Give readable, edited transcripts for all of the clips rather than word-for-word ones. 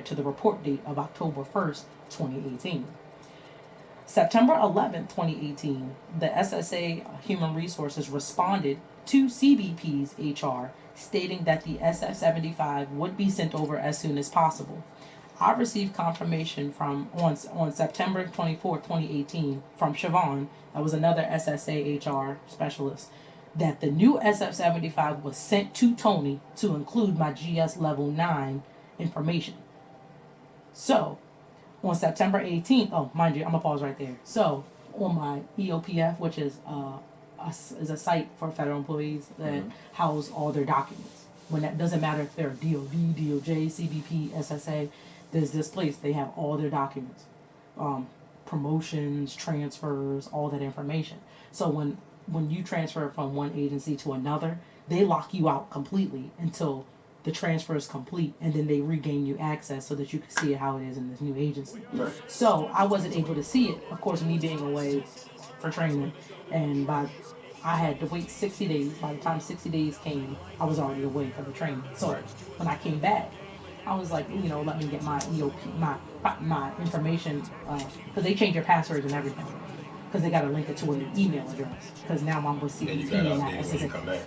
to the report date of October 1st, 2018. September 11th, 2018, the SSA Human Resources responded to CBP's HR stating that the SF-75 would be sent over as soon as possible. I received confirmation on September 24, 2018 from Siobhan, that was another SSA HR specialist, that the new SF-75 was sent to Tony to include my GS Level 9 information. So, on September 18th, oh, mind you, I'm going to pause right there. So, on my EOPF, which is a site for federal employees that house all their documents. When that doesn't matter if they're DOD, DOJ, CBP, SSA, there's this place. They have all their documents, promotions, transfers, all that information. So when you transfer from one agency to another, they lock you out completely until the transfer is complete, and then they regain you access so that you can see how it is in this new agency. Right. So I wasn't able to see it, of course, me being away for training, and I had to wait 60 days. By the time 60 days came, I was already away for the training. So when I came back, I was like, let me get my EOP, my information, because they change your passwords and everything, because they got to link it to an email address, because now I'm with CBP and not SSA.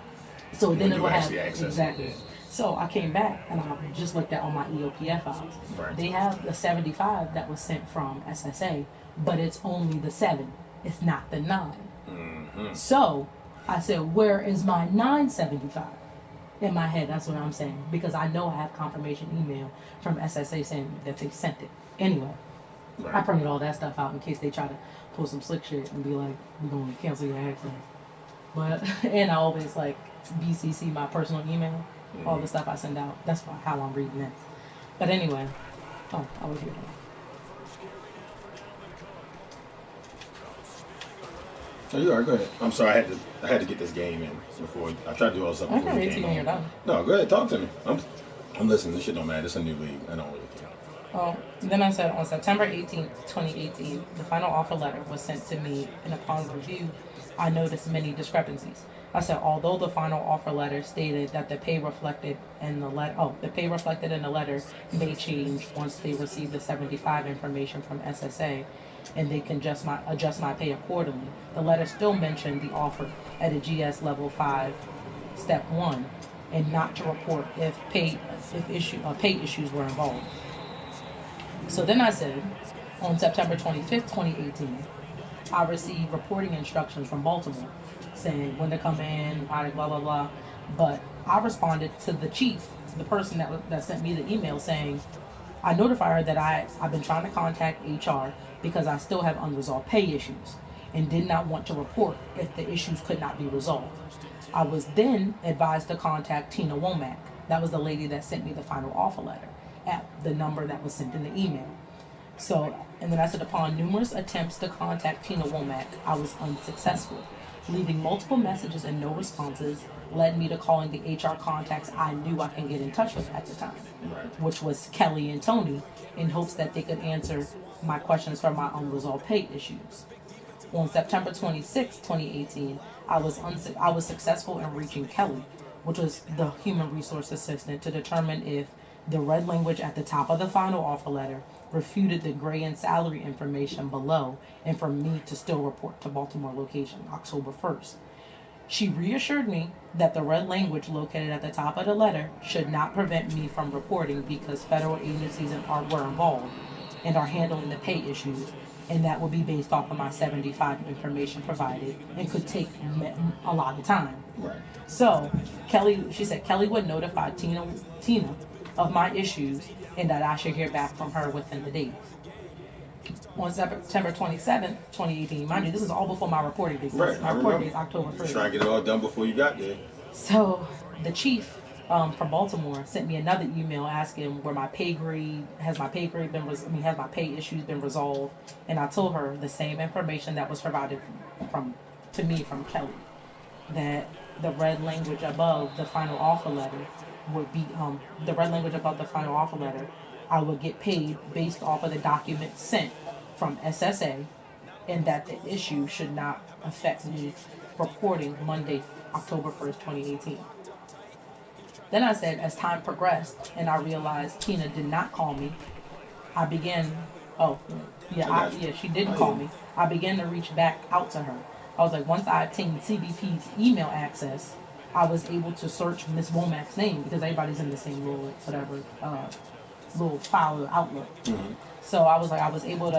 So then it will have, exactly. So I came back and I just looked at all my EOPF files. Right. They have the 75 that was sent from SSA, but it's only the 7. It's not the 9. Mm-hmm. So I said, where is my 975? In my head, that's what I'm saying. Because I know I have confirmation email from SSA saying that they sent it. Anyway, right. I printed all that stuff out in case they try to pull some slick shit and be like, we're going to cancel your access. But, and I always like BCC my personal email. All the stuff I send out. That's how I'm reading it. But anyway, I was here. Oh, you are. Go ahead. I'm sorry. I had to get this game in before. I tried to do all this stuff before you came on. No, go ahead. Talk to me. I'm listening. This shit don't matter. It's a new league. I don't really care. Then I said on September 18th, 2018, the final offer letter was sent to me, and upon review, I noticed many discrepancies. I said, although the final offer letter stated that the pay reflected in the letter may change once they receive the 75 information from SSA, and they can adjust my pay accordingly. The letter still mentioned the offer at a GS level 5, step 1, and not to report if pay issues were involved. So then I said, on September 25th, 2018, I received reporting instructions from Baltimore saying when to come in, blah, blah, blah. But I responded to the chief, the person that sent me the email, saying, I notify her that I've been trying to contact HR because I still have unresolved pay issues and did not want to report if the issues could not be resolved. I was then advised to contact Tina Womack. That was the lady that sent me the final offer letter at the number that was sent in the email. So, and then I said, upon numerous attempts to contact Tina Womack, I was unsuccessful. Leaving multiple messages and no responses led me to calling the HR contacts I knew I can get in touch with at the time, which was Kelly and Tony, in hopes that they could answer my questions for my unresolved pay issues. On September 26, 2018, I was successful in reaching Kelly, which was the human resource assistant, to determine if the red language at the top of the final offer letter refuted the gray and salary information below, and for me to still report to Baltimore location October 1st. She reassured me that the red language located at the top of the letter should not prevent me from reporting because federal agencies were involved and are handling the pay issues, and that would be based off of my 75 information provided and could take a lot of time. Right. So she said Kelly would notify Tina of my issues and that I should hear back from her within the days. On September 27th, 2018, mind you, this is all before my reporting date. Right, my reporting date is October 1st. Try to get it all done before you got there. So the chief from Baltimore sent me another email asking where my pay grade has my pay issues been resolved, and I told her the same information that was provided to me from Kelly, that the red language above the final offer letter would be I would get paid based off of the documents sent from SSA, and that the issue should not affect me reporting Monday, October 1st, 2018. Then I said, as time progressed and I realized Tina did not call me, I began. Oh, yeah, she didn't call me. I began to reach back out to her. I was like, once I obtained CBP's email access, I was able to search Miss Womack's name because everybody's in the same little whatever little file of Outlook. Mm-hmm. So I was able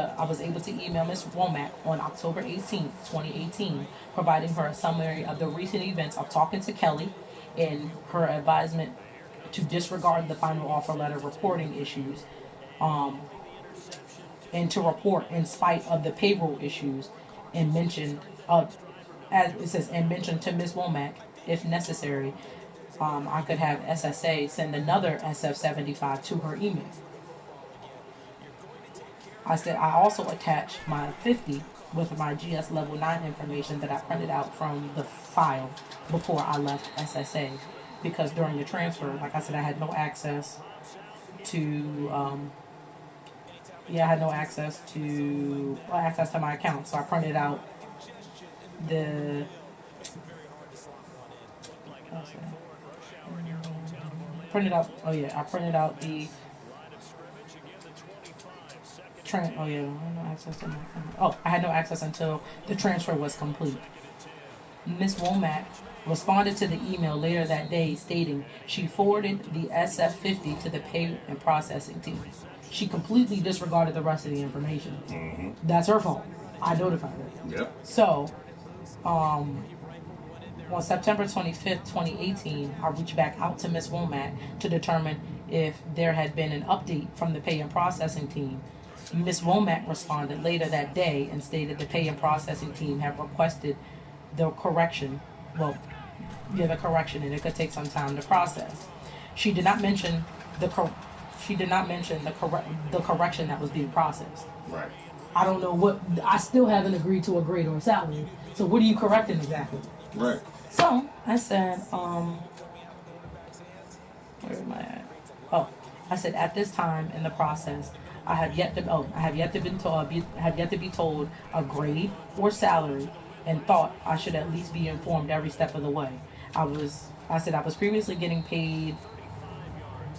to email Miss Womack on October 18th, 2018, providing her a summary of the recent events of talking to Kelly and her advisement to disregard the final offer letter reporting issues, and to report in spite of the payroll issues, and mentioned, as it says, and mentioned to Ms. Womack, if necessary, I could have SSA send another SF-75 to her email. I said I also attached my 50 with my GS level 9 information that I printed out from the file before I left SSA, because during the transfer, like I said, I had no access to access to my account. So I printed out the I printed out the I had no access until the transfer was complete. Ms. Womack responded to the email later that day stating she forwarded the SF-50 to the pay and processing team. She completely disregarded the rest of the information. Mm-hmm. That's her fault. I notified her. Yep. So, on September 25th, 2018, I reached back out to Ms. Womack to determine if there had been an update from the pay and processing team. Ms. Womack responded later that day and stated the pay and processing team had requested the correction. The correction, and it could take some time to process. She did not mention the correction that was being processed. Right. I don't know what. I still haven't agreed to a grade or a salary. So what are you correcting exactly? Right. So I said, where am I at? Oh, I said at this time in the process, I have yet to be told a grade or salary, and thought I should at least be informed every step of the way. I said I was previously getting paid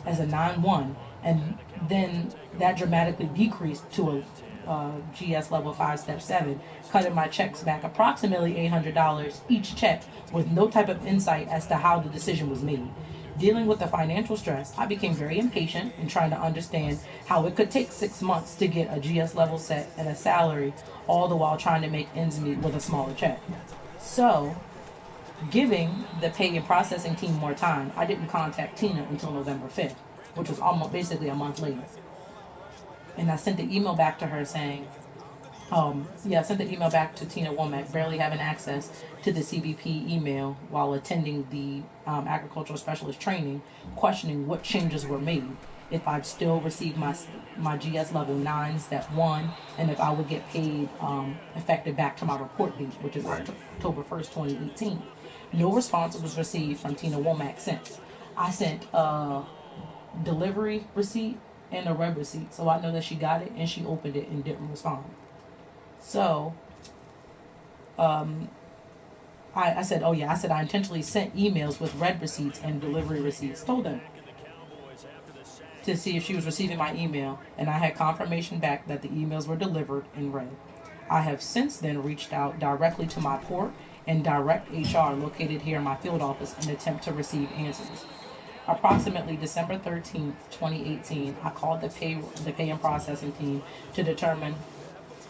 as a 9-1, and then that dramatically decreased to a GS level 5 step 7, cutting my checks back approximately $800 each check with no type of insight as to how the decision was made. Dealing with the financial stress, I became very impatient in trying to understand how it could take 6 months to get a GS level set and a salary, all the while trying to make ends meet with a smaller check. So, giving the pay and processing team more time, I didn't contact Tina until November 5th, which was almost basically a month later. And I sent the email back to her saying, I sent the email back to Tina Womack, barely having access to the CBP email while attending the agricultural specialist training, questioning what changes were made, if I'd still receive my GS level 9 step 1, and if I would get paid effective back to my report date, which is October 1st, 2018. No response was received from Tina Womack since. I sent a delivery receipt and a red receipt, so I know that she got it and she opened it and didn't respond. So, I said I intentionally sent emails with red receipts and delivery receipts, told them, to see if she was receiving my email, and I had confirmation back that the emails were delivered in red. I have since then reached out directly to my port and direct HR located here in my field office in an attempt to receive answers. Approximately December 13th, 2018, I called the pay and processing team to determine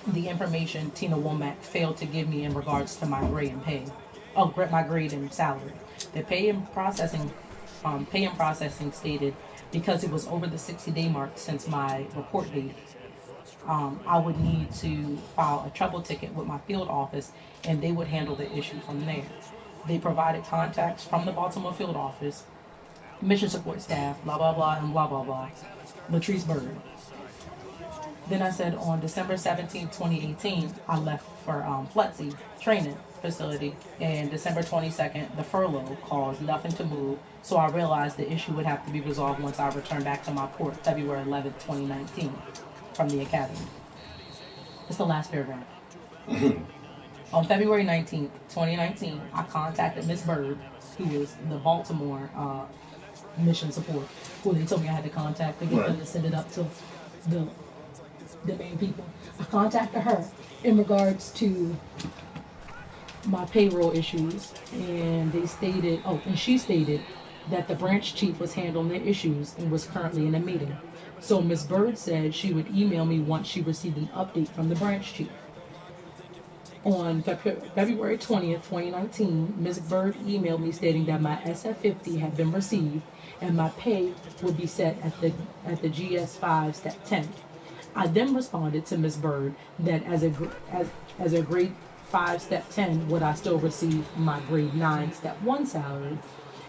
the information Tina Womack failed to give me in regards to my grade and pay. My grade and salary. The pay and processing stated because it was over the 60-day mark since my report date, I would need to file a trouble ticket with my field office, and they would handle the issue from there. They provided contacts from the Baltimore field office, mission support staff, blah, blah, blah, and blah, blah, blah. Latrice Bird. Then I said on December 17, 2018, I left for FLETC training facility, and December 22nd, the furlough caused nothing to move, so I realized the issue would have to be resolved once I returned back to my port February 11th, 2019 from the academy. It's the last paragraph. On February 19th, 2019, I contacted Miss Bird, who is the Baltimore mission support, who they told me I had to contact to get them to send it up to the main people. I contacted her in regards to my payroll issues, and she stated that the branch chief was handling the issues and was currently in a meeting. So Ms. Bird said she would email me once she received an update from the branch chief. On February 20th, 2019, Ms. Bird emailed me stating that my SF-50 had been received and my pay would be set at the GS5 Step 10. I then responded to Ms. Bird that as a grade 5 Step 10, would I still receive my grade 9 Step 1 salary,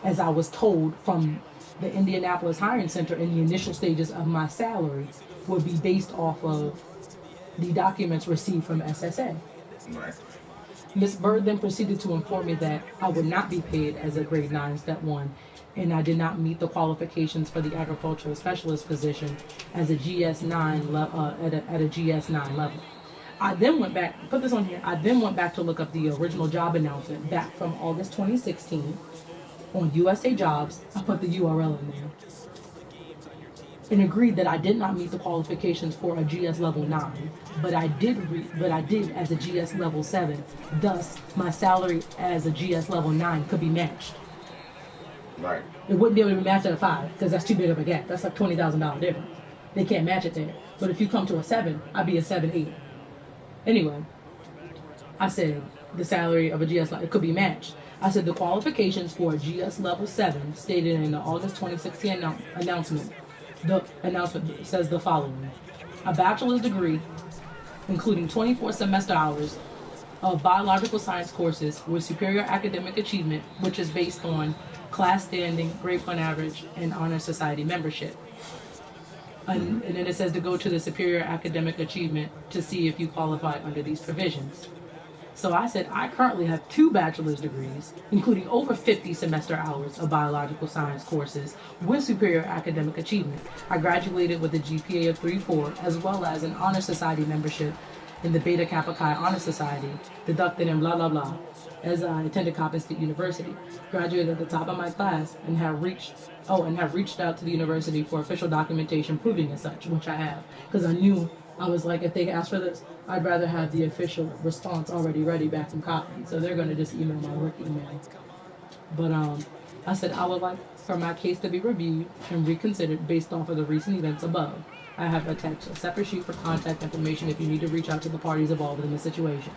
as I was told from the Indianapolis Hiring Center in the initial stages of my salary would be based off of the documents received from SSA. Right. Ms. Bird then proceeded to inform me that I would not be paid as a grade 9 Step 1, and I did not meet the qualifications for the agricultural specialist position as a GS9 at a GS9 level. I then went back, put this on here, I then went back to look up the original job announcement back from August 2016 on USA Jobs. I put the URL in there and agreed that I did not meet the qualifications for a GS level 9, but I did as a GS level 7. Thus, my salary as a GS level 9 could be matched. Right. It wouldn't be able to be matched at a 5 because that's too big of a gap. That's like $20,000 difference. They can't match it there. But if you come to a 7, I'd be a 7.8. Anyway, I said the salary of a GS it could be matched. I said the qualifications for a GS level 7 stated in the August 2016 announcement. The announcement says the following: a bachelor's degree, including 24 semester hours of biological science courses with superior academic achievement, which is based on class standing, grade point average, and honor society membership. And then it says to go to the superior academic achievement to see if you qualify under these provisions. So I said, I currently have 2 bachelor's degrees, including over 50 semester hours of biological science courses with superior academic achievement. I graduated with a GPA of 3.4, as well as an honor society membership in the Beta Kappa Chi Honor Society, deducted in blah, blah, blah, as I attended Coppin State University. Graduated at the top of my class and have reached out to the university for official documentation proving as such, which I have, because I knew, I was like, if they ask for this, I'd rather have the official response already ready back from Coppin. So they're going to just email my work email. But I said I would like for my case to be reviewed and reconsidered based off of the recent events above. I have attached a separate sheet for contact information if you need to reach out to the parties involved in the situation.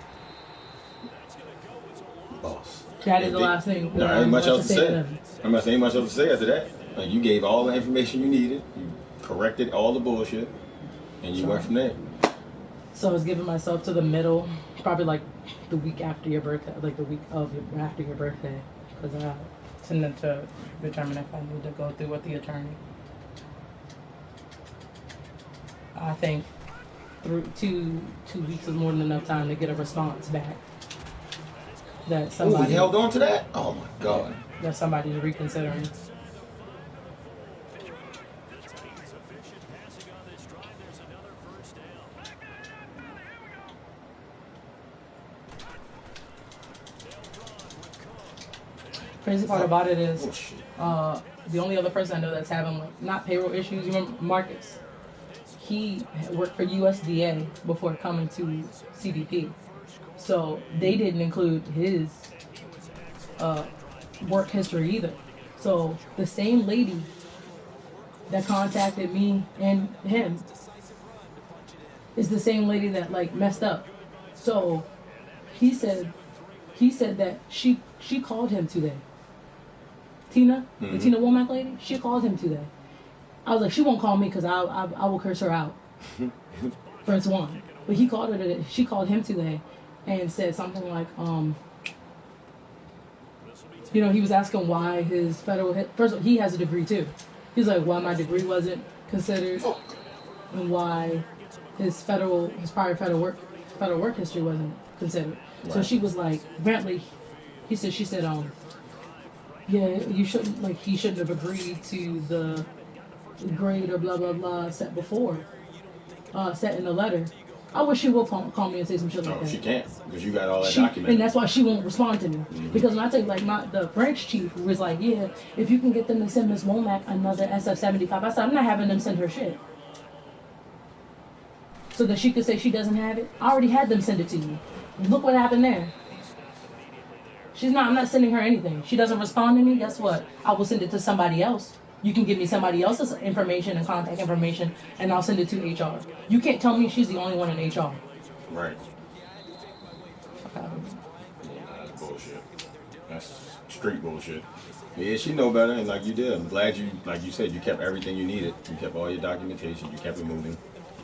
Boss. That is the last thing. No, ain't much else to say. I'm not saying much else to say after that. Like, you gave all the information you needed. You corrected all the bullshit, and you went from there. So I was giving myself to the middle, probably like the week after your birthday, like the week of after your birthday, because I tended to determine if I need to go through with the attorney. I think through two weeks is more than enough time to get a response back. That somebody held on to that? Oh my God. That somebody's reconsidering. Crazy part about it is, the only other person I know that's having, like, not payroll issues, you remember Marcus? He worked for USDA before coming to CDP. So they didn't include his work history either. So the same lady that contacted me and him is the same lady that, like, messed up. So he said that she called him today. Tina, the Tina Womack lady, she called him today. I was like, she won't call me because I will curse her out. First one. But he called her today. She called him today and said something like, he was asking why his federal, first of all, he has a degree too. He's like, why my degree wasn't considered and why his prior federal work history wasn't considered. Right. So she was like, Brantley, she said, yeah, he shouldn't have agreed to the grade or blah, blah, blah set before, set in the letter. I wish she would call me and say some shit like that. She can't because you got all that documented. And that's why she won't respond to me. Because when I tell you, like, the branch chief was like, yeah, if you can get them to send Miss Womack another SF-75, I said, I'm not having them send her shit. So that she could say she doesn't have it. I already had them send it to you. Look what happened there. I'm not sending her anything. She doesn't respond to me, guess what? I will send it to somebody else. You can give me somebody else's information and contact information, and I'll send it to HR. You can't tell me she's the only one in HR. Right. That's bullshit. That's street bullshit. Yeah, she know better, and like you did, I'm glad you, like you said, you kept everything you needed. You kept all your documentation. You kept it moving.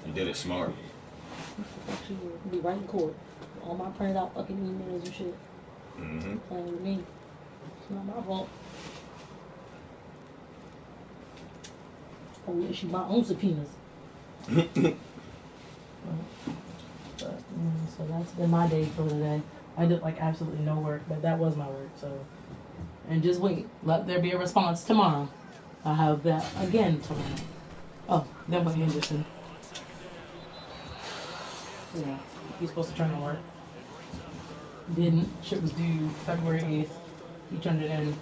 You did it smart. She will be right in court. All my printed out fucking emails and shit. Playing with me. It's not my fault. I will issue my own subpoenas. So that's been my day for today. I did like absolutely no work, but that was my work. So, and just wait. Let there be a response tomorrow. I'll have that again tomorrow. Oh, then with Henderson. Yeah, he's supposed to turn in work. Didn't. Shit was due February 8th. He turned it in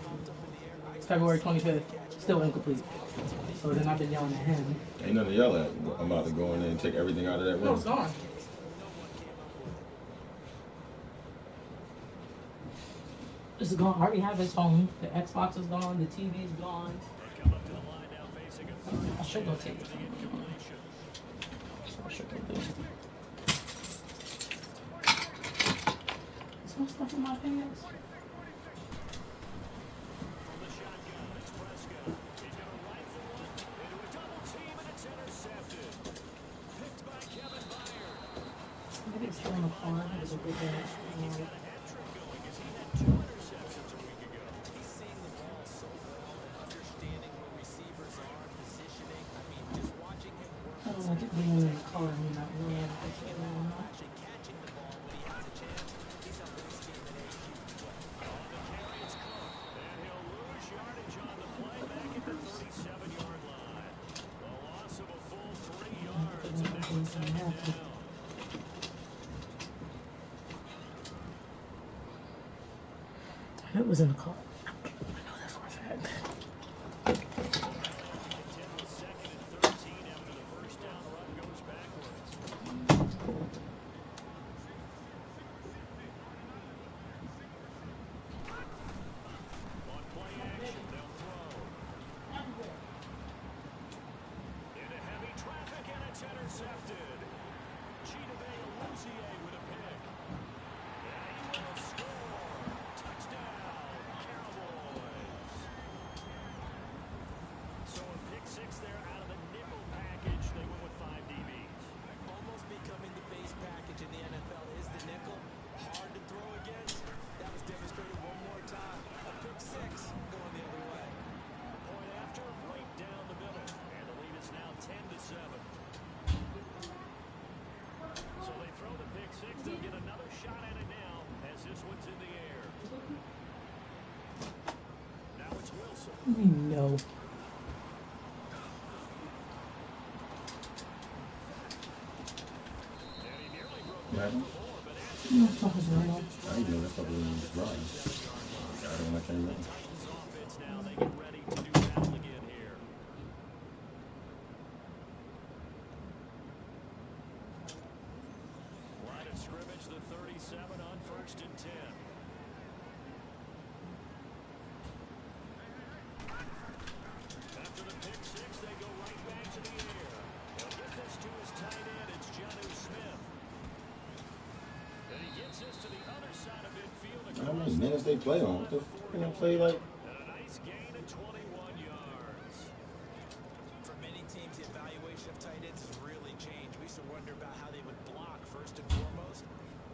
February 25th. Still incomplete. So then I've been yelling at him. Ain't nothing to yell at. I'm about to go in there and take everything out of that room. No, it's gone. It's gone. I already have his phone. The Xbox is gone. The TV is gone. I should go take it. I should go do it. Is my stuff in my pants? Maybe it's still in the car. It's a good day. I don't like it being in the car and not really it was in the car. I know that's for a fact. No. What? No, it's not his real. I didn't know that fucking was dry. I don't like anything. Scrimmage the 37 on 1st and 10. After the pick six, they go right back to the air. He'll get this to his tight end. It's Jonnu Smith. And he gets this to the other side of midfield. How many minutes they play on? What the fuck can they play like? And a nice gain of 21 yards. For many teams, the evaluation of tight ends has really changed. We used to wonder about how they would block first and foremost.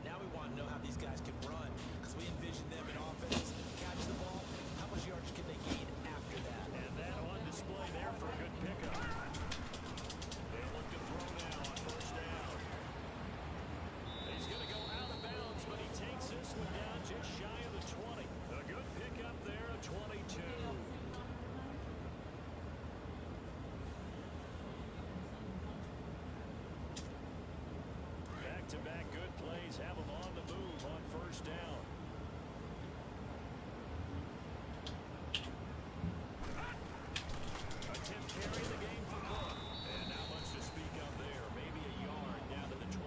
Now we want to know how these guys can run, because we envision them in offense. Catch the ball, how much yardage can they gain after that? And that on display there for a good pickup. They'll look to throw now on 1st down. He's going to go out of bounds, but he takes this one down just shy of the 20. A good pickup there, a 22. Lions have them on the move on first down. A 10th carry of the game for Cook. And not much to speak of there. Maybe a yard down to the 20.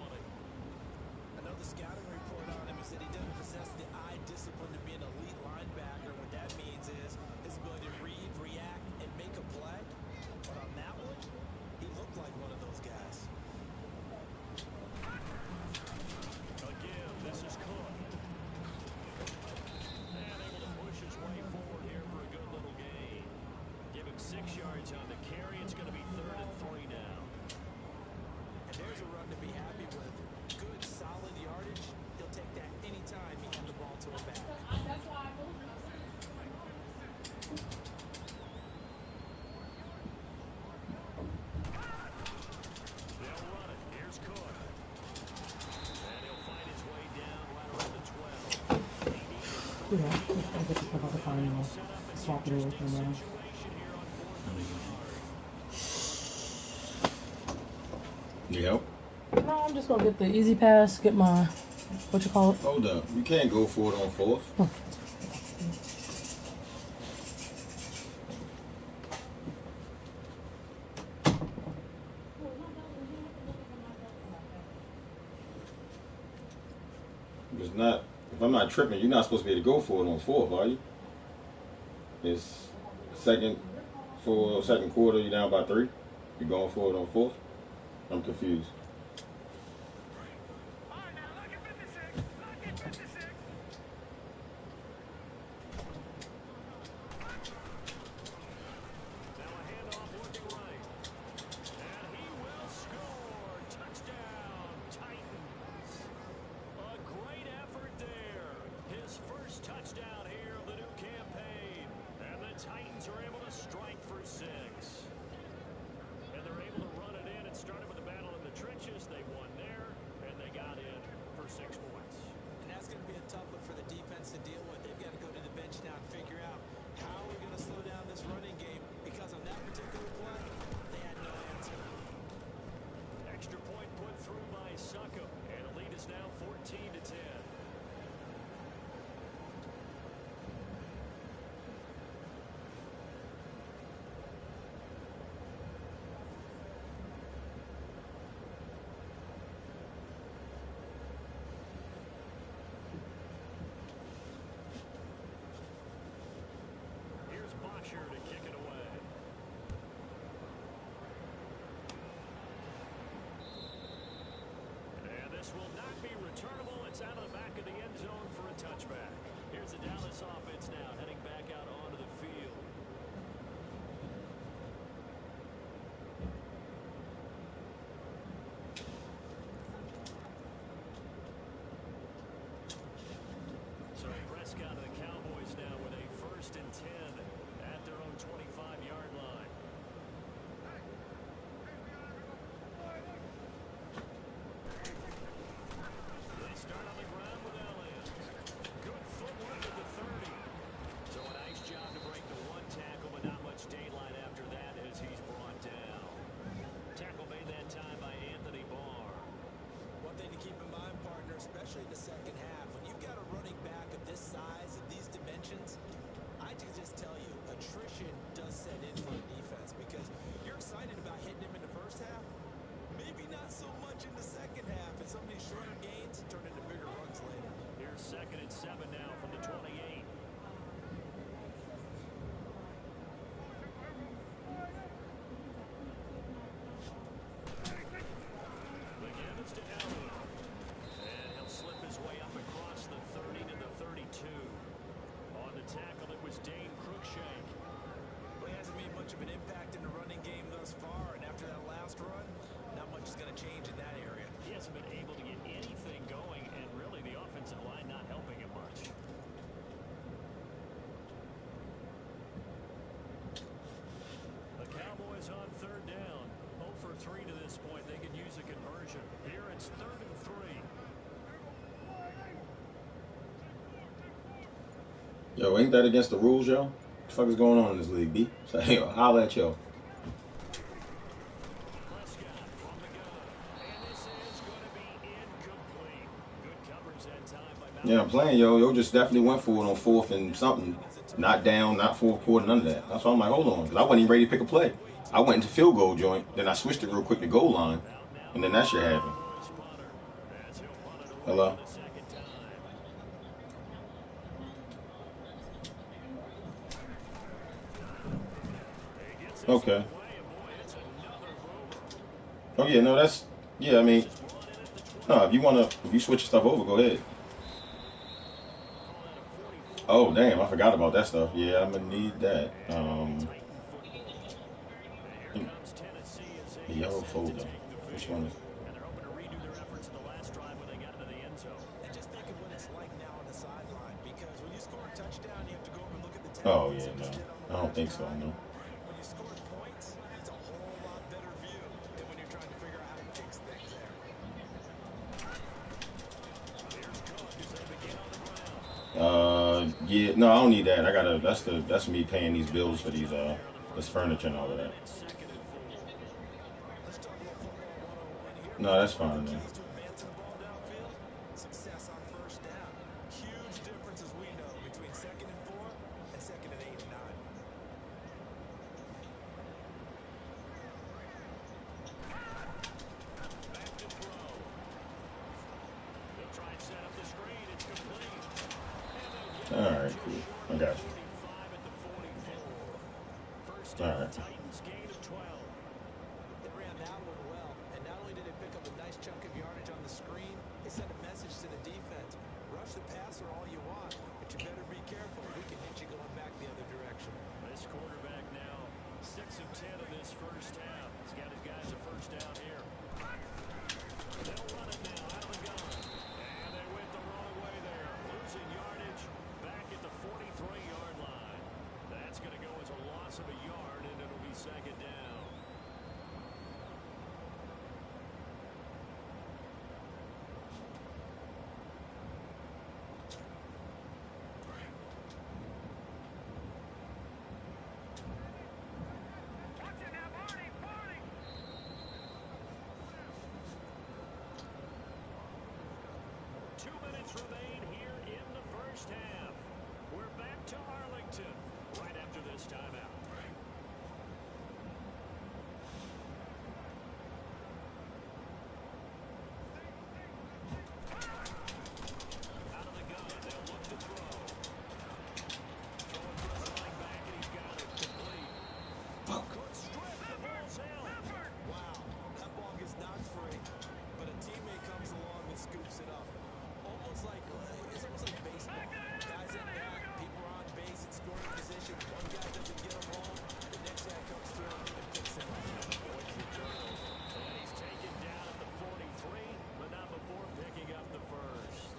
Another scouting report on him is that he doesn't possess the eye discipline to be an elite linebacker. What that means is his ability to read, react, and make a play. But on that one, he looked like one of those guys. Again, this is Cook. And able to push his way forward here for a good little gain. Give him 6 yards on the carry. It's going to be 3rd and 3 now. And there's a run to be happy with. Good, solid yardage. He'll take that anytime you hand the ball to him back. They'll run it. Here's Cook. And he'll find his way down right around the 12. You know, just gotta get the stuff out the car, you know, swap it over from there. Situation here on 4th and a yard. Need help? No, I'm just gonna get the easy pass, get my, what you call it? Hold up. You can't go for it on 4th. It's not. If I'm not tripping, you're not supposed to be able to go for it on 4th, are you? It's second quarter. You're down by 3. You're going for it on 4th. I'm confused. Now a handoff looking right. And he will score. Touchdown, Titans. A great effort there. His first touchdown here of the new campaign. And the Titans are able to strike for 6. And they're able to run it in. It started with a battle in the trenches. They won there, and they got in for 6 points. And that's going to be a tough one for the defense to deal with. They've got to go to the bench now and figure out how we're going to slow down this running game, because on that particular play, they had no answer. Extra point put through by Suckham, and the lead is now 14-10. Here's Bosher to kick it away. And this will not be returnable. It's out of the back of the end zone for a touchback. Here's the Dallas offense now heading back out onto the field. So Prescott and the Cowboys now with a 1st and 10 at their own 25-yard line. They start on the ground with Elliott. Good footwork at the 30. So a nice job to break the 1 tackle, but not much daylight after that as he's brought down. Tackle made that time by Anthony Barr. One thing to keep in mind, partner, especially in the second half, when you've got a running back of this size and these dimensions, I can just tell you, attrition does set in for a defense, because you're excited about hitting him in the first half, maybe not so much in the second half, and some of these shorter gains turn into bigger runs later. Here's 2nd and 7 now from the 28. The give is to Elliott. And he'll slip his way up across the 30 to the 32. On the tackle, it was Dane Cruikshank. Well, he hasn't made much of an impact in the running game thus far, and after that last run, not much is going to change in that area. He hasn't been able to get anything going, and really the offensive line not helping him much. The Cowboys on 3rd down. 0 for 3 to this point. They could use a conversion. Here it's 3rd and 3. Yo, ain't that against the rules, yo? What the fuck is going on in this league, B? So, yo, holla at yo. Prescott from the gun. And this is going to be incomplete. Good Yeah, I'm playing, yo. Yo just definitely went for it on fourth and something. Not down, not fourth quarter, none of that. That's why I'm like, hold on. Because I wasn't even ready to pick a play. I went into field goal joint. Then I switched it real quick to goal line. And then that shit happened. Hello? Okay. Oh, yeah, no, that's... Yeah, I mean... No, if you switch stuff over, go ahead. Oh, damn, I forgot about that stuff. Yeah, I'm going to need that. The yellow folder. Which one is... And they're hoping to redo their efforts in the last drive when they got into the end zone. And just think of what it's like now on the sideline, because when you score a touchdown, you have to go over and look at the Oh, taglines yeah, that no. you did on the I don't last think so, drive. no. When you scored points, it's a whole lot better view than when you're trying to figure out how to fix things there. Yeah, no, I don't need that. I gotta. That's me paying these bills for these this furniture and all of that. Let's talk a little football 101 here. No, that's What are fine, the man. keys to advancing the ball downfield? Success on first down. Huge difference, as we know, between 2nd and 4 and 2nd and 8 and 9. All right, cool. I got you. All right. Titans gain of 12. They ran that one well, and not only did they pick up a nice chunk of yardage on the screen, they sent a message to the defense. Rush the passer all you want, but you better be careful. We can hit you going back the other direction. This quarterback now 6 of 10 in this first half. He's got his guys a first down here. They'll run it now out of the gun. And they went the wrong way there. Losing yardage back at the 43-yard line. That's going to go as a loss of a yard, and it'll be 2nd down. Remain here in the first half. We're back to Arlington right after this timeout. Out of the gun, they'll look to throw. Throwing for his running back, and he's got it complete. Good strip, the ball's held. Wow, that ball gets knocked free, but a teammate comes along and scoops it up. It's almost like baseball. Guys in back, people are on base in scoring position. One guy doesn't get them home, the next guy comes through and picks him up. And he's taken down at the 43, but not before picking up the first.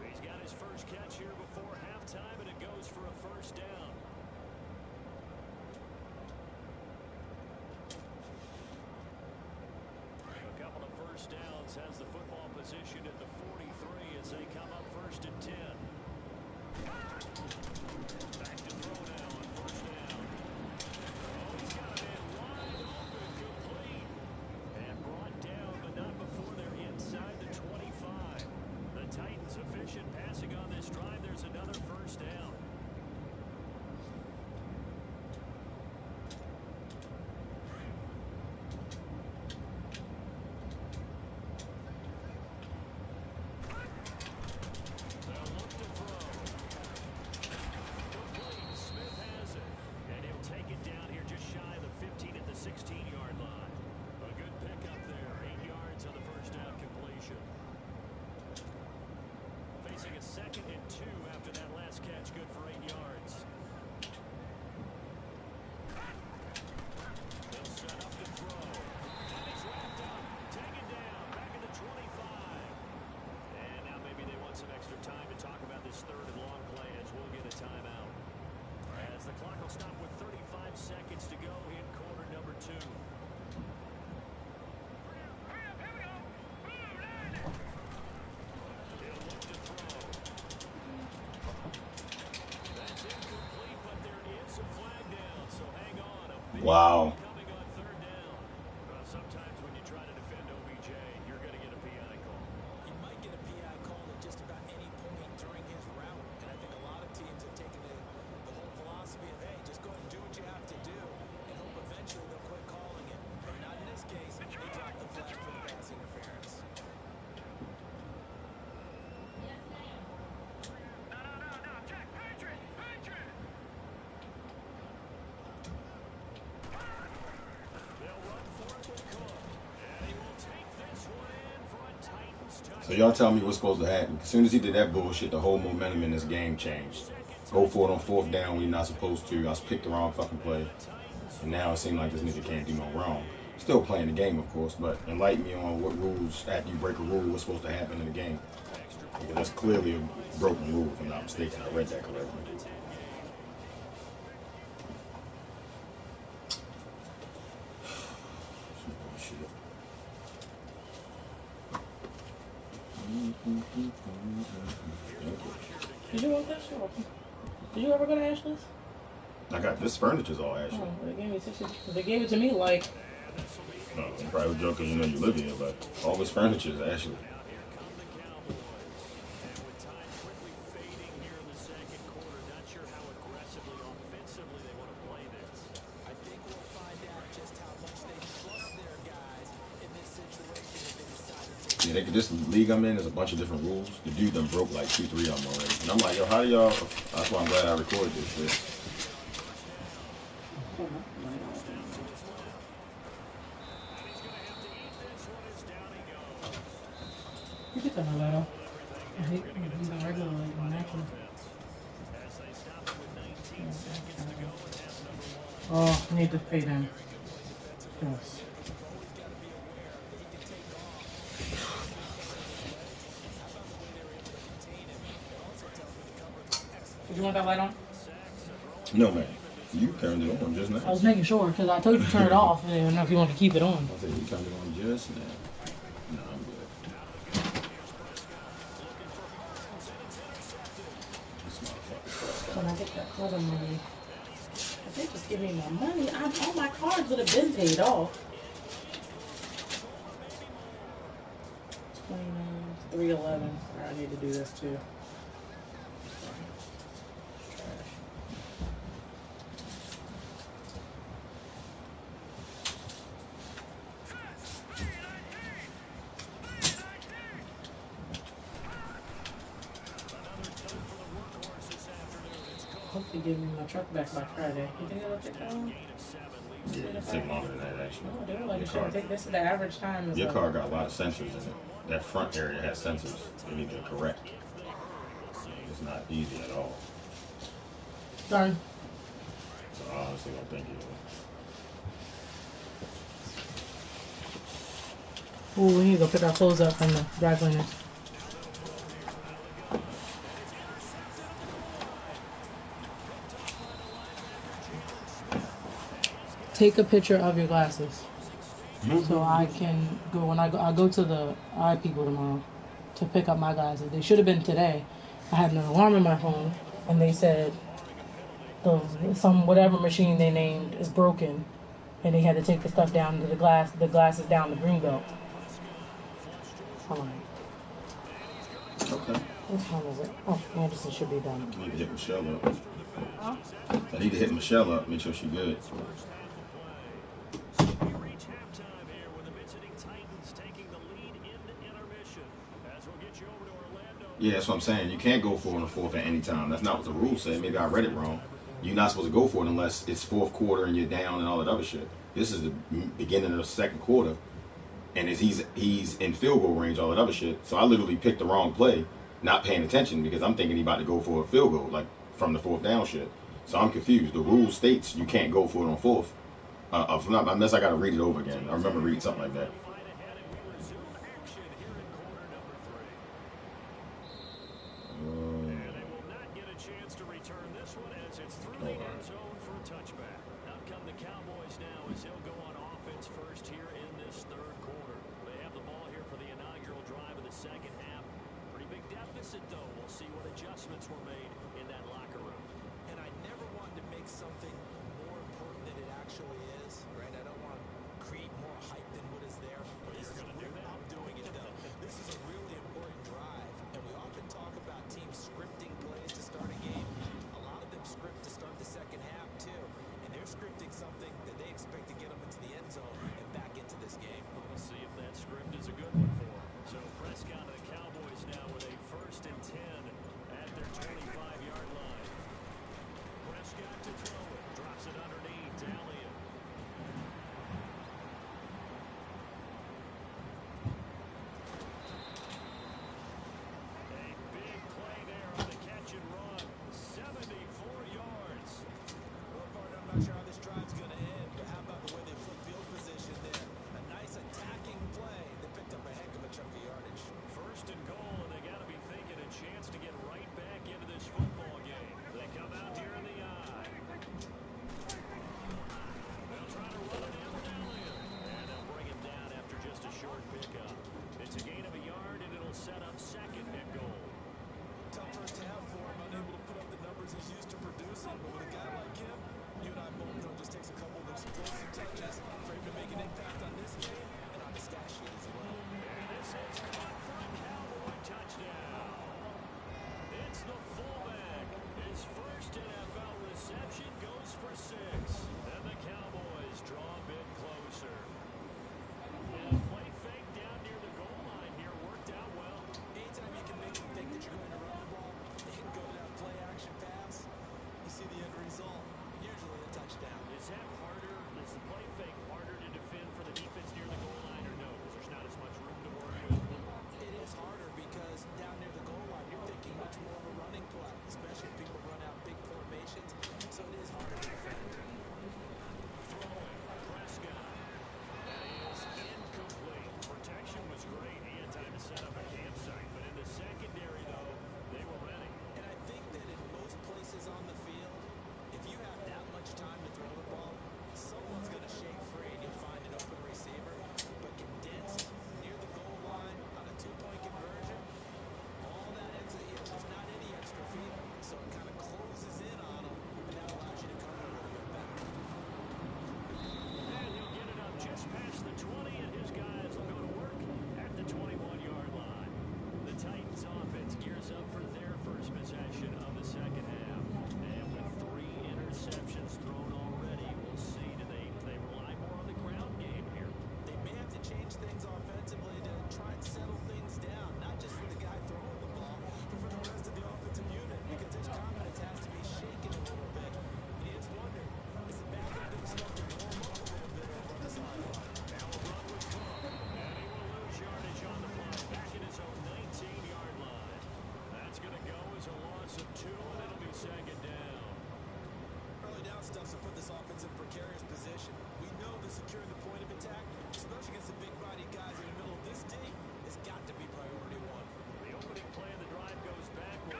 He's got his first catch here before halftime, and it goes for a first down. A couple of first downs has the football position at the 43 as they come up 1st and 10. Back to throw now on first down. Oh, he's got a man wide open, complete. And brought down, but not before they're inside the 25. The Titans efficient passing on this drive. There's another first down. Take it down here just shy of the 15 at the 16-yard line. A good pickup there. 8 yards on the first down completion. Facing a 2nd and 2 after that last catch. Good for 8 yards. They'll set up to throw. And he's wrapped up. Taken down. Back at the 25. And now maybe they want some extra time to talk about this 3rd and long play as we'll get a timeout. As the clock will stop with 35 seconds to go in quarter number 2. He'll look to throw. That's incomplete, but there is a flag down, so hang on. A big Wow. coming on 3rd down. Well, sometimes when you try to defend OBJ, you're going to get a PI call. You might get a PI call at just about any point So y'all tell me what's supposed to happen. As soon as he did that bullshit, the whole momentum in this game changed. Go for it on fourth down when you're not supposed to. I picked the wrong fucking play. And now it seems like this nigga can't do no wrong. Still playing the game, of course, but enlighten me on what rules, after you break a rule, what's supposed to happen in the game. Because that's clearly a broken rule, if I'm not mistaken. I read that correctly. Did you want this? Did you ever go to Ashley's? I got this furniture's all Ashley. Oh, they gave me 60. They gave it to me like. No, you probably was joking, you know you live here, but all this furniture's Ashley. Yeah, this league I'm in, there's a bunch of different rules. The dude done broke like 2-3 of them already. And I'm like, yo, how do y'all... That's why I'm glad I recorded this shit. You can tell me that. I hate using regular like on natural. Oh, I need to pay them. Yes. Did you want that light on? No, man. You turned it on just now. I was making sure because I told you to turn it off. I didn't know if you wanted to keep it on. I said you turned it on just now. No, I'm good. This motherfucker. When I get that other money, if they just give me my money, all my cards would have been paid off. 311. I need to do this too. Hopefully give me my truck back by Friday. You think it'll take that long? Yeah, it'll take longer than that, actually. No, they were like, it shouldn't take this. The average time is Your like, car got a lot of sensors in it. That front area has sensors. They need to correct. It's not easy at all. darn. So I honestly don't think it will. Ooh, we need to go pick our clothes up from the dry cleaners. Take a picture of your glasses. So I can go when I go to the eye people tomorrow to pick up my glasses. They should have been today. I had an alarm in my phone and they said some whatever machine they named is broken and they had to take the stuff down to the glasses down the green belt. Hold on. Okay. What time is it? Oh, Anderson should be done. I need to hit Michelle up. Huh? I need to hit Michelle up, make sure she's good. Yeah, that's what I'm saying. You can't go for it on the fourth at any time. That's not what the rules say. Maybe I read it wrong. You're not supposed to go for it unless it's fourth quarter and you're down and all that other shit. This is the beginning of the second quarter, and he's in field goal range, all that other shit. So I literally picked the wrong play, not paying attention because I'm thinking he about to go for a field goal, like from the fourth down shit. So I'm confused. The rule states you can't go for it on fourth, unless I got to read it over again. I remember reading something like that.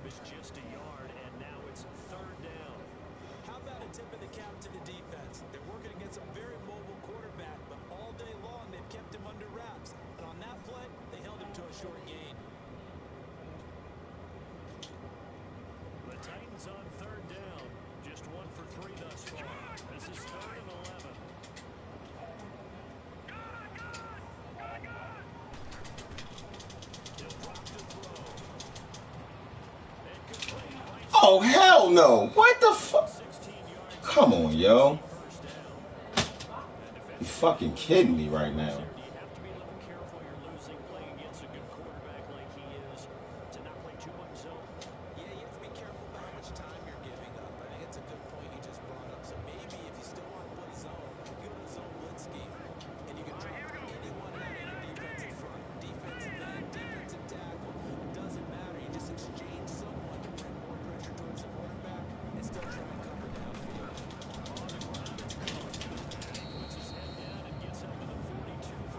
missed just a yard, and now it's third down. How about a tip of the cap to the defense? They're working against a very mobile quarterback, but all day long they've kept him under wraps. And on that play, they held him to a short gain. The Titans on third down. Just 1 for 3 thus far. This is 3rd and 11. He'll drop to throw. And complete right Oh, hell no. What the fuck? 16 yards. Come on, yo. First down. You fucking kidding me right now. You have to be a little careful you're losing playing against a good quarterback like he is to not play too much zone. Yeah, you have to be careful about how much time you're giving up. I think it's a good point you just brought up. So maybe if you still want to play zone, you go to zone blitz scheme, and you can drop anyone out of your defensive front. Defensive end, defensive tackle, doesn't matter. You just exchange someone to bring more pressure towards the quarterback and still try and cover downfield. On the ground, it's Cook. Puts his head down and gets up to the 42 for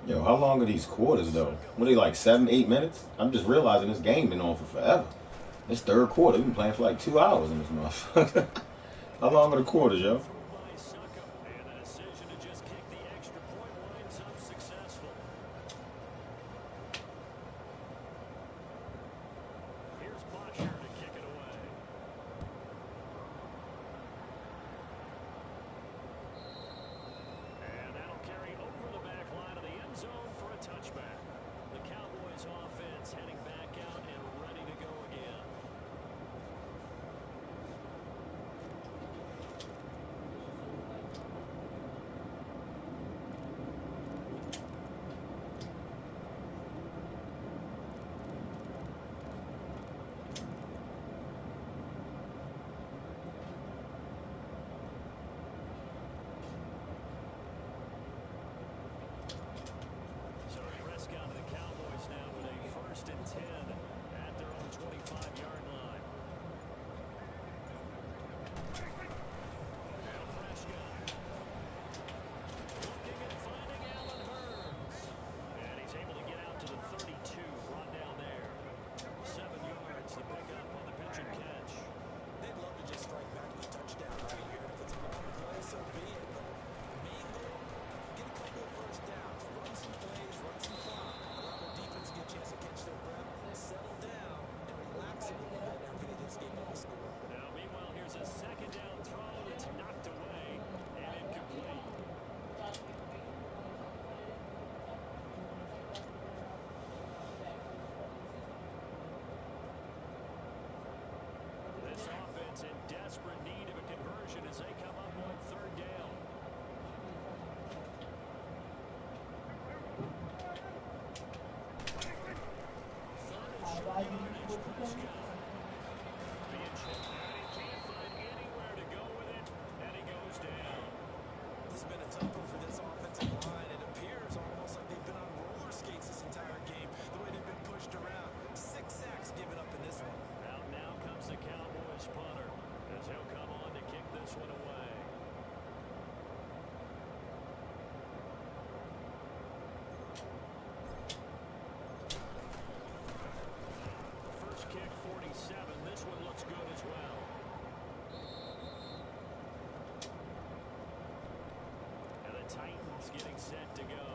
Yo, how long are these quarters though? What are they like 7, 8 minutes? I'm just realizing this game been on for forever. This third quarter, we've been playing for like 2 hours in this motherfucker. How long are the quarters, yo? And the decision to just kick the extra point winds up successful. Here's Bosher to kick it away. And that'll carry over the back line of the end zone for a touchback. The Cowboys offense heading back out and ready to go again. So Prescott and the Cowboys now with a 1st and 10 at their own 25-yard line. Now Prescott looking and finding Allen Hurns. And he's able to get out to the 32, brought down there. 7 yards to pick up on the pitch and catch. They'd love to just strike back with a touchdown right here. If it's a long play, so be it. But the main goal, get a couple of first downs, run some plays, run some clock, allow the defense to get a chance to catch their breath, settle down, and relax a little bit after they just gave up a score. Now, meanwhile, here's a 2nd down throw that's knocked away and incomplete. This offense in desperate need of a conversion as they come up on 3rd down. Being checked out, he can't find anywhere to go with it, and he goes down. This has been a tough one for this offensive line. It appears almost like they've been on roller skates this entire game, the way they've been pushed around. 6 sacks given up in this one. Out now comes the Cowboys punter as he'll come on to kick this one away. First kick 47. This one looks good as well. And the Titans getting set to go.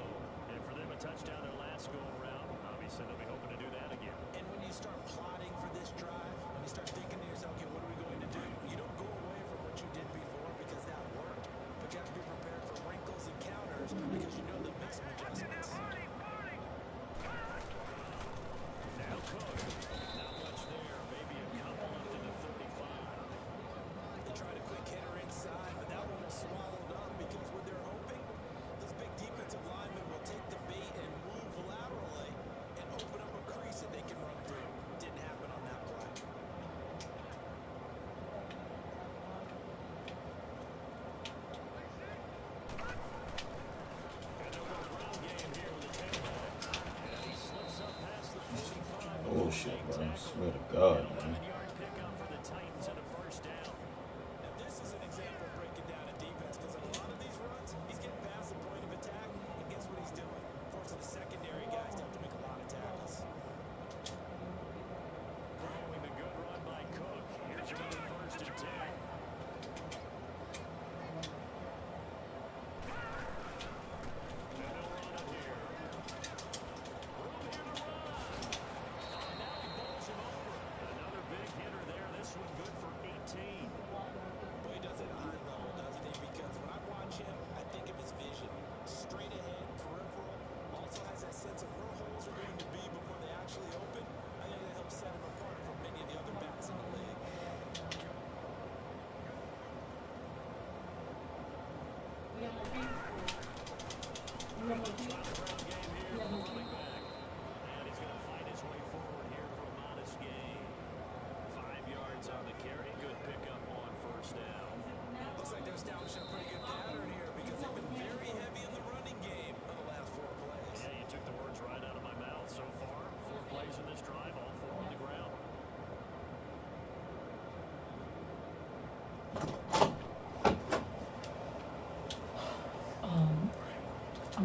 And for them a touchdown their last go around. Obviously they'll be hoping to do that again. And when you start plotting for this drive, when you start thinking to yourself, okay, what are we going to do? You don't go away from what you did before because that worked. But you have to be prepared for wrinkles and counters because you know the make some adjustments. Now Cook. Not much there. Maybe a couple up to the 35. They tried a quick hitter inside, but that one was swallowed up because what they're hoping, this big defensive lineman will take the bait and move laterally and open up a crease that they can run through. Didn't happen on that play. And they'll go ground game here with a takedown. And he slips up past the 45. Bullshit, bro. I swear to God, man. 11-yard pickup for the Titans and a 1st down. Now this is an example of breaking down a defense because on a lot of these runs, he's getting past the point of attack, and guess what he's doing? Forcing the secondary guys to have to make a lot of tackles. Following the good run by Cook. Here's another 1st and 10. And they'll run it here. Room here to run. Oh, now he bowls him over. Another big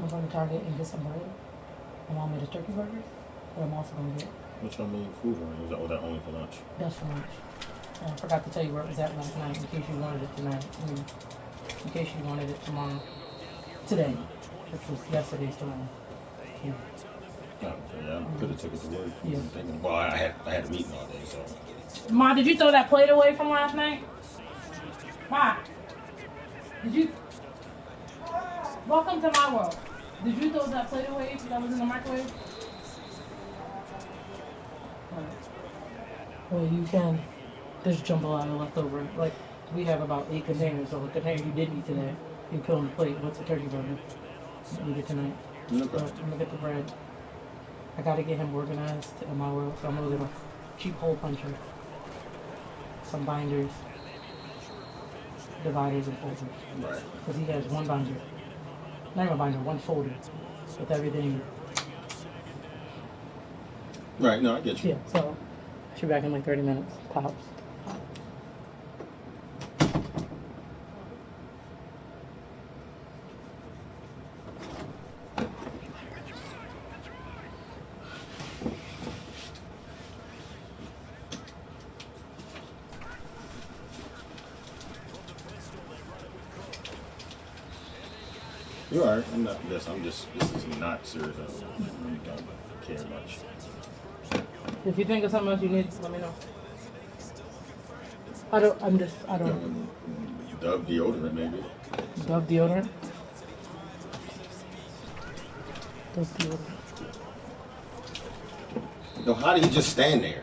I'm going to Target and get some bread. My mom made us turkey burgers, but I'm also going to get. Which I mean, food line. Was that only for lunch? That's for lunch. And I forgot to tell you where it was at last night in case you wanted it tonight. I mean, in case you wanted it tomorrow. Today. Which was yesterday's tomorrow. Yeah. Oh, yeah, I could have took it to work. Yeah. Well, I had a meeting all day, so. Ma, did you throw that plate away from last night? Ma, did you? Welcome to my world. Did you throw that plate away that was in the microwave? Well, you can just jump a lot of leftover. Like, we have about 8 containers, so the container you did eat today, you put on the plate. What's the turkey burger? You eat it tonight. Okay. So I'm gonna get the bread. I gotta get him organized in my world, so I'm gonna get a cheap hole puncher, some binders, dividers, and folders. Right. Because he has one binder, not even a binder, one folder with everything. Right. No, I get you. Yeah, so she'll be back in like 30 minutes, tops. You're all right. I'm not. Yes, I'm just. This is not serious. I really don't care much. If you think of something else you need, let me know. I don't. Dove deodorant, maybe. Dove deodorant? Dove deodorant. No, how did he just stand there?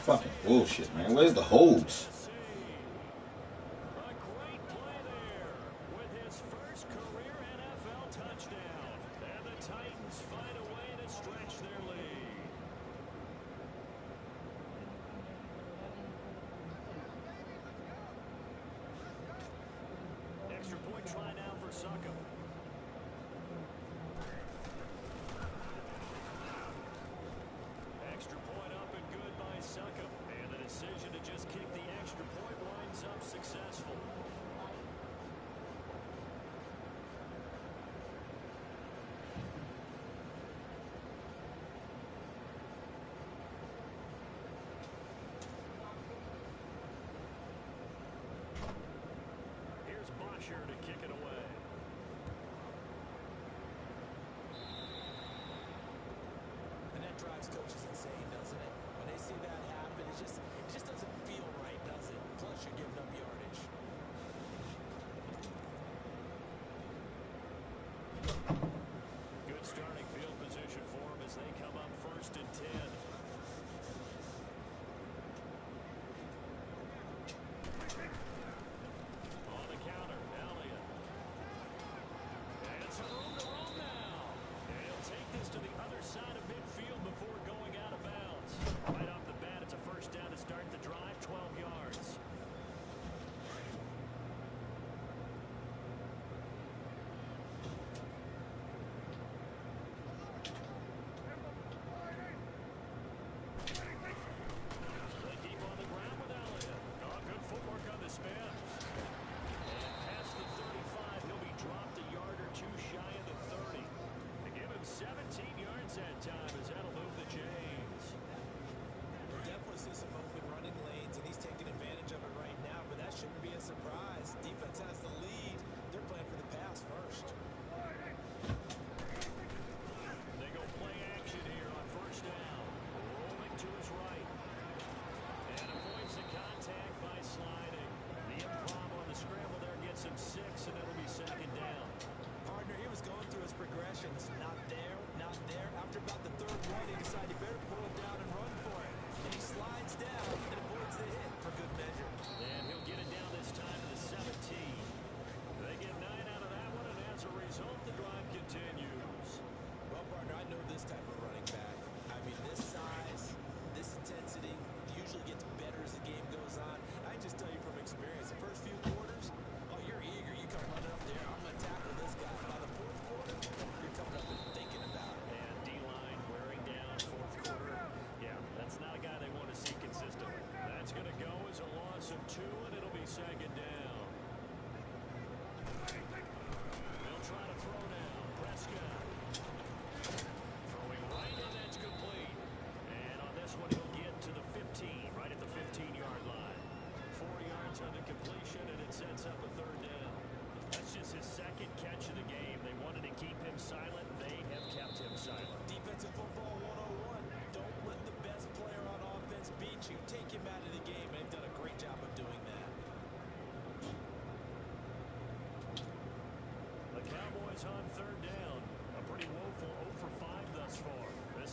Fucking bullshit, man. Where's the hose? Extra point try now for Suckup. Extra point up and good by Suckup. And the decision to just kick the extra point winds up successful. Here's Bosher to kick it away. And that drives coaches insane, doesn't it? When they see that happen, it just doesn't feel right, does it? Plus, you're giving up yardage. Good starting field position for them as they come up 1st and 10. On the counter, Elliott. And some room to roam now. And he'll take this to the other side of midfield before going out of bounds. Right off the bat, it's a first down. It's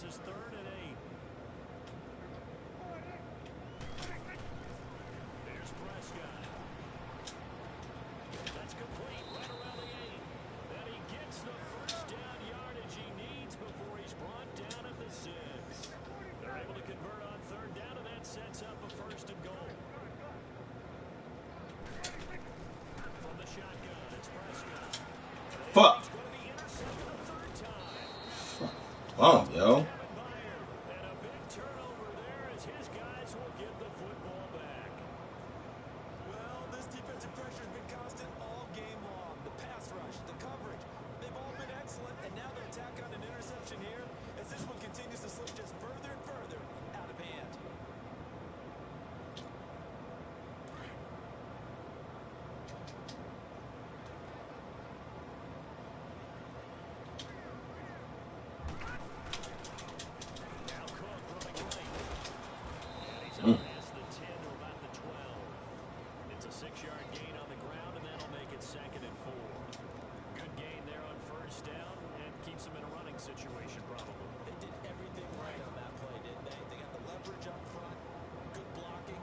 This is 3rd and 8. Here's Prescott. That's complete right around the 8. And he gets the first down yardage he needs before he's brought down at the 6. They're able to convert on 3rd down, and that sets up a 1st and goal. From the shotgun, it's Prescott. Fuck. He's going to be intercepted a 3rd time. Oh, yo. And a big turnover there as his guys will get the football back. Well, this defensive pressure has been constant all game long. The pass rush, the coverage, they've all been excellent, and now they'll tack on an interception here as this one continues to slip just further and further out of hand. Now Cook running right. And he's out past the 10 to about the 12. It's a 6-yard gain on the ground, and that'll make it 2nd and 4. Good gain there on 1st down and keeps them in a running situation probably. They did everything right on that play, didn't they? They got the leverage up front, good blocking,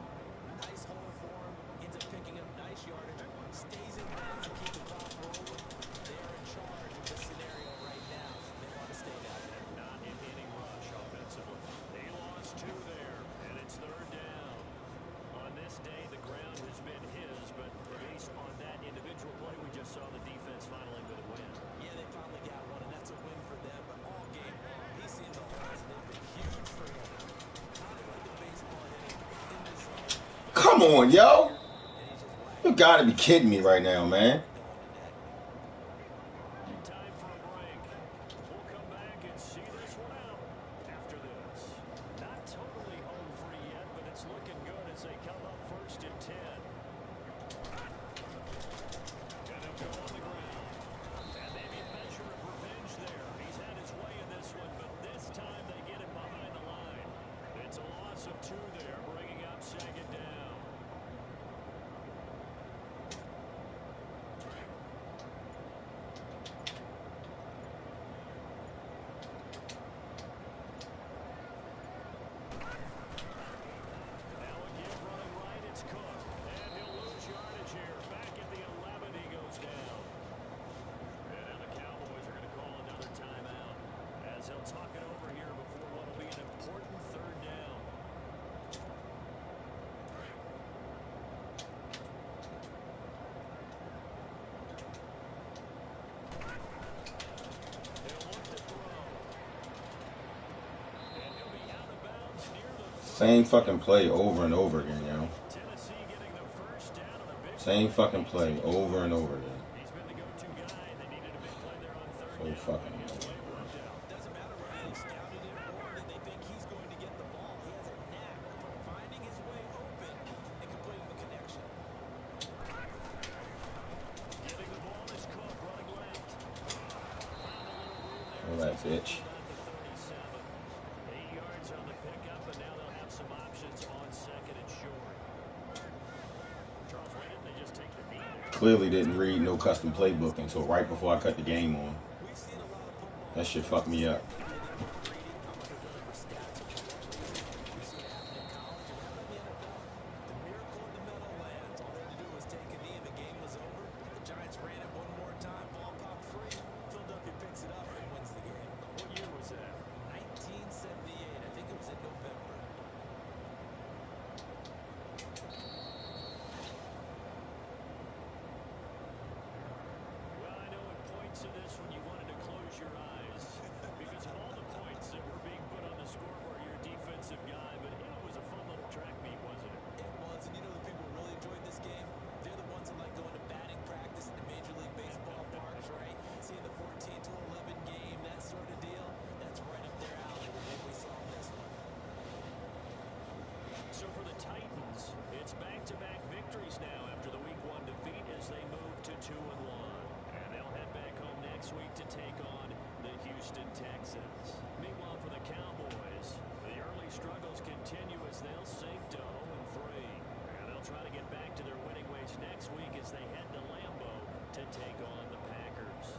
nice hole for him, ends up picking up nice yardage, stays in bounds to keep the clock rolling. They are in charge of this scenario right now. They want to stay down there. Not in any rush offensively. They lost 2 there, and it's 3rd down. On this day, the ground has been his, but based on that individual play, we just saw the defense finally with a win. Yeah, they finally got one, and that's a win for them. But all game long, he's seen the holes, and they've been huge for him. Kind of like the baseball hitting in the zone, Come on, yo. and he's just whacking You gotta be kidding me right now, man. Time for a break. We'll come back and see this one out after this. Not totally home free yet, but it's looking good as they come up 1st and 10. And they'll go on the ground. And maybe a measure of revenge there. He's had his way in this one, but this time they get him behind the line. It's a loss of 2 there, bringing up 2nd down. Now again running right, it's Cook. And he'll lose yardage here. Back at the 11, he goes down. And now the Cowboys are going to call another timeout as they'll talk it over here before what will be an important 3rd down. He'll look to throw. And he'll be out of bounds near the 30. Same fucking play over and over again, yo. Tennessee getting the 1st down on a big Same fucking play over and over again. He's been the go-to guy. They needed a big play there on 3rd So down. fucking His way worked out. Doesn't matter whether they scouted it or that they think he's going to get the ball. He has a knack for finding his way open and completing the connection. Getting the ball is Cook running left. Found a little room there. Oh, that bitch. About the 37. 8 yards on the pickup, and now they'll have some options on 2nd and short. Charles, why didn't they just take the knee there? Clearly didn't read no custom playbook until right before I cut the game on. We've seen a lot of football. That shit fucked me up. What year was that? 1978, I think it was in November. Well, I know at points of this when you wanted to close your eyes because of all the points that were being put on the scoreboard, your defensive guy, but it was a fun little track meet, wasn't it? It was, and you know the people who really enjoyed this game? They're the ones that like going to batting practice at the Major League Baseball parks, right? Seeing the 14-11 game, that sort of deal. That's right up their alley when we saw this one. So for the Titans, it's back-to-back victories now after the Week 1 defeat as they move to 2-1. And they'll head back home next week to take on the Houston Texans. Meanwhile, for the Cowboys, the early struggles continue as they'll sink to 0-3. And they'll try to get back to their winning ways next week as they head to Lambeau to take on the Packers.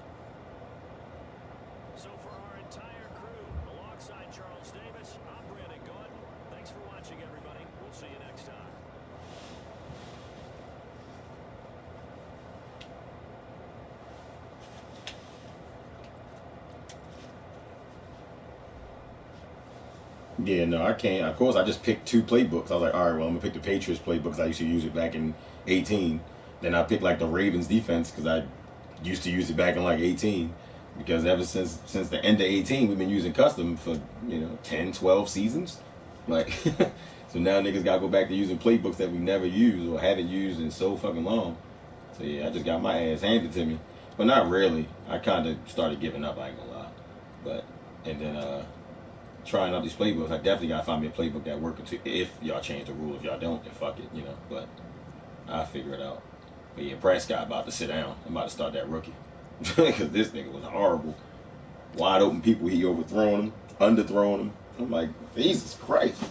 So for our entire crew, alongside Charles Yeah, no, I can't. Of course, I just picked 2 playbooks. I was like, all right, well, I'm gonna pick the Patriots playbook because I used to use it back in 18. Then I picked like the Ravens defense because I used to use it back in like 18. Because ever since the end of 18, we've been using custom for 10, 12 seasons. Like, so now niggas gotta go back to using playbooks that we never used or haven't used in so fucking long. So yeah, I just got my ass handed to me, but not really. I kind of started giving up. I ain't gonna lie, but and then trying out these playbooks. I definitely gotta find me a playbook that works. If y'all change the rule, if y'all don't, then fuck it, But I'll figure it out. But yeah, Prescott about to sit down. I'm about to start that rookie because this nigga was horrible. Wide open people, he overthrown him, underthrown him. I'm like, Jesus Christ.